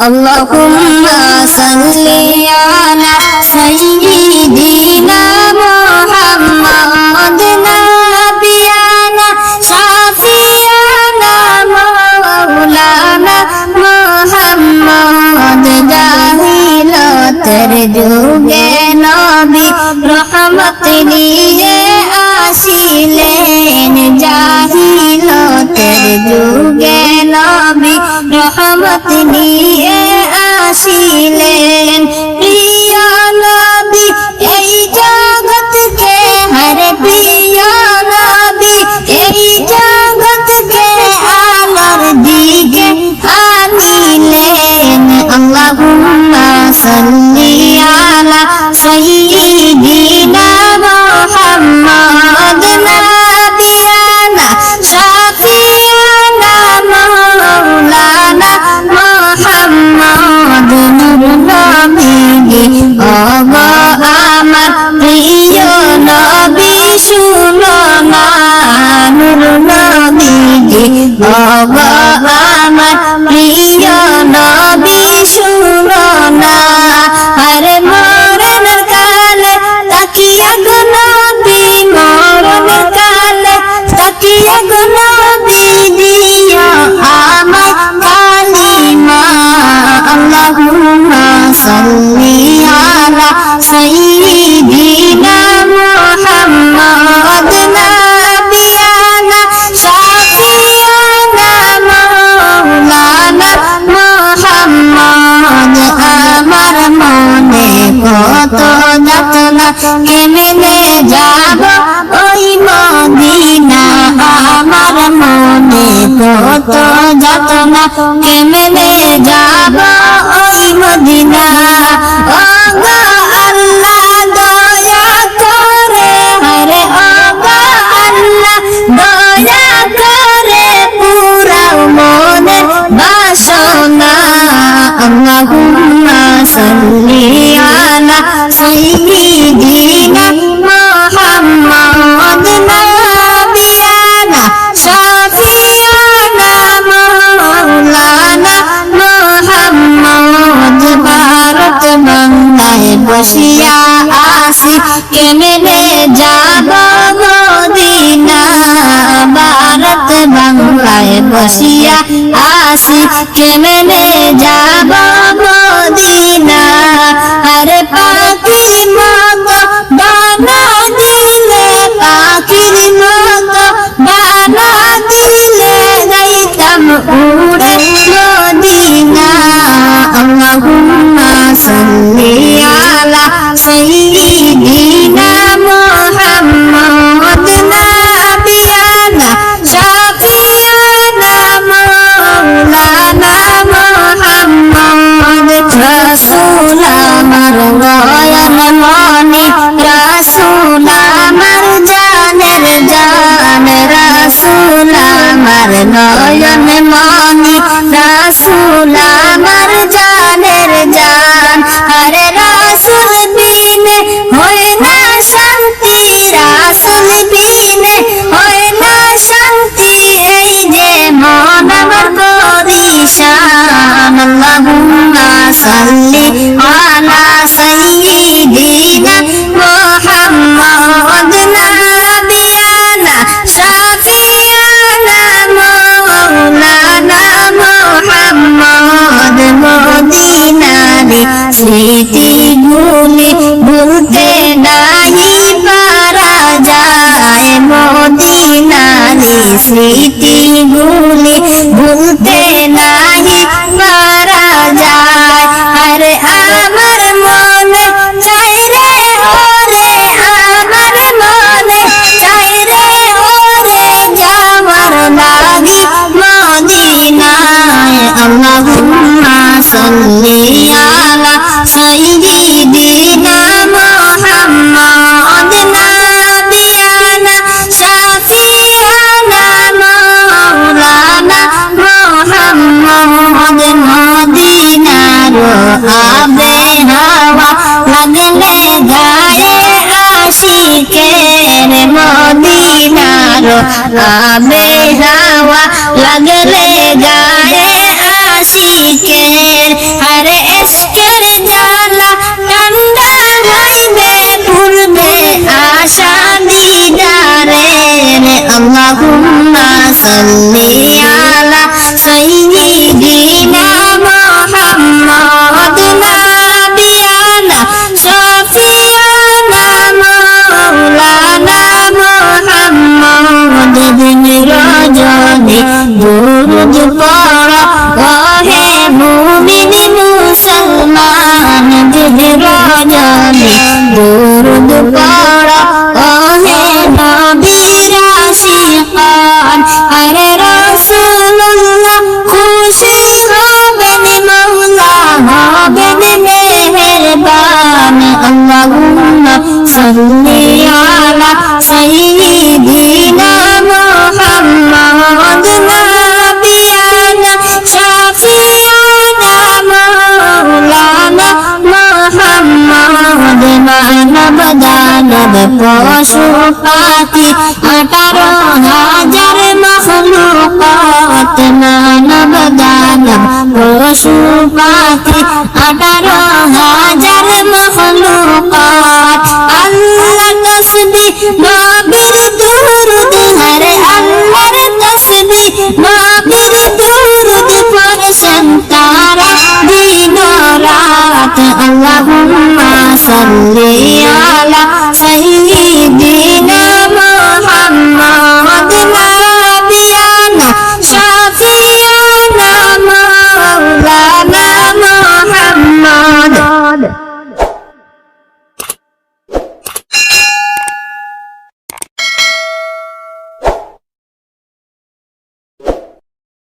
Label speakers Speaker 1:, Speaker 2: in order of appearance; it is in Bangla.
Speaker 1: اللهم صل على سيدنا محمد نبينا شفيعنا مولانا محمد জাহিলতের যুগে নবী রহমত নিয়ে আসিলেন জাহিলতের যুগে নবী রহমত নিয়ে আসিলেন প্রিয় নবী এই জগৎকে হরে প্রিয় নবী এই জগৎকে আলোর দিকে আনিলেন আল্লাহুম্মা সাল্লি আলা সাইয়্যিদিনা মুহাম্মদ নাবিয়ানা শাফিয়ানা মাওলানা মুহাম্মদ নূর নবী ওগো আমার প্রিয় নবী শুনো না নূর নবী ওগো আমার প্রিয় নবী শুনো না আরে মরণের কালে তাকিয়া গো নবী মরণের কালে তাকিয়া গো নবী দিও আমায় কালিমা আল্লাহুম্মা সাল্লি আলা সাইয়্যিদিনা মুহাম্মদ নাবিয়ানা শাফিয়ানা মাওলানা মুহাম্মদ আমার মনে কত যাতনা কেমনে যাব ওই মদিনা আমার মনে কত যাতনা কেমনে যাব ওই মদিনা ওগো আল্লাহ দয়া করে হরে ওগো আল্লাহ দয়া করে পুরাও মনে বাসনা আল্লাহুম্মা সাল্লি আলা সাইয়্যিদিনা মুহাম্মদ নাবিয়ানা শাফিয়ানা মাওলানা মুহাম্মদ ভারত বাংলায় বসিয়া আসি কেমনে যাব মদিনা ভারত বাংলায় বসিয়া আসি কেমনে যাব মদিনা আরে পাখির মতো ডানা দিলে পাখির মতো ডানা দিলে যাইতাম উড়ে মদিনা আল্লাহুম্মা সাল্লি আলা সাইয়্যিদিনা মুহাম্মদ নাবিয়ানা শাফিয়ানা মাওলানা মুহাম্মদ রাসূল আমার নয়ন মনি রাসূল আমার জানের জান রাসূল আমার নয়ন মনি রাসূল আমার জানের জান আরে রাসূল বিনে হয় না শান্তি রাসূল বিনে হয় না শান্তি এই যে মন আমার পরিশান আল্লাহুম্মা সাল্লি আলা সাইয়্যিদিনা মুহাম্মদ নাবিয়ানা শাফিয়ানা মাওলানা মুহাম্মদ মদিনারে স্মৃতিগুলি ভুলতে নাহি পারা যায় মদিনারে স্মৃতিগুলি ভুলতে নাহি পারা যায় আরে আমার মনে চাই রে ওরে আমার মনে চাই রে ওরে যাওয়ার লাগি মদিনায় আল্লাহুম্মা সাল্লি আলা সাইয়্যিদিনা মুহাম্মদ নাবিয়ানা শাফিয়ানা মাওলানা মুহাম্মদ মদিনার আবে হাওয়া লাগলে গায়ে আশিকের মদিনার আবে হাওয়া লাগলে গায়ে আশিকের আরে ইশকের জ্বালা ঠান্ডা হইবে পূর্বে আশা দিদারে আল্লাহুম্মা সাল্লি আলা সাইয়্যিদিনা মুহাম্মদ নাবিয়ানা শফিয়ানা মাওলানা মুহাম্মদ বিন রজনী দুরূদ পড়ো ওহে মুমিন মুসলমান বিন রজনী দুরূদ পড়ো ওহে নবীর আশিকান আরে রাসূলুল্লাহ খুশি হবেন মওলা হবেন মেহেরবান আল্লাহুম্মা সাল্লি আলা সাইয়্যিদিনা মুহাম্মদ নাবিয়ানা শাফিয়ানা মাওলানা মুহাম্মদ মানব দানব পশু পাখি 18,000 মখলুকাত মানব দানব পশু পাখি 18,000 মখলুকাত আল্লাহ তসবিহ নবীর দুরূদ হরে আল্লাহর তসবিহ নবীর দুরূদ পড়ছেন তারা দিন রাত আল্লাহুম্মা সাল্লি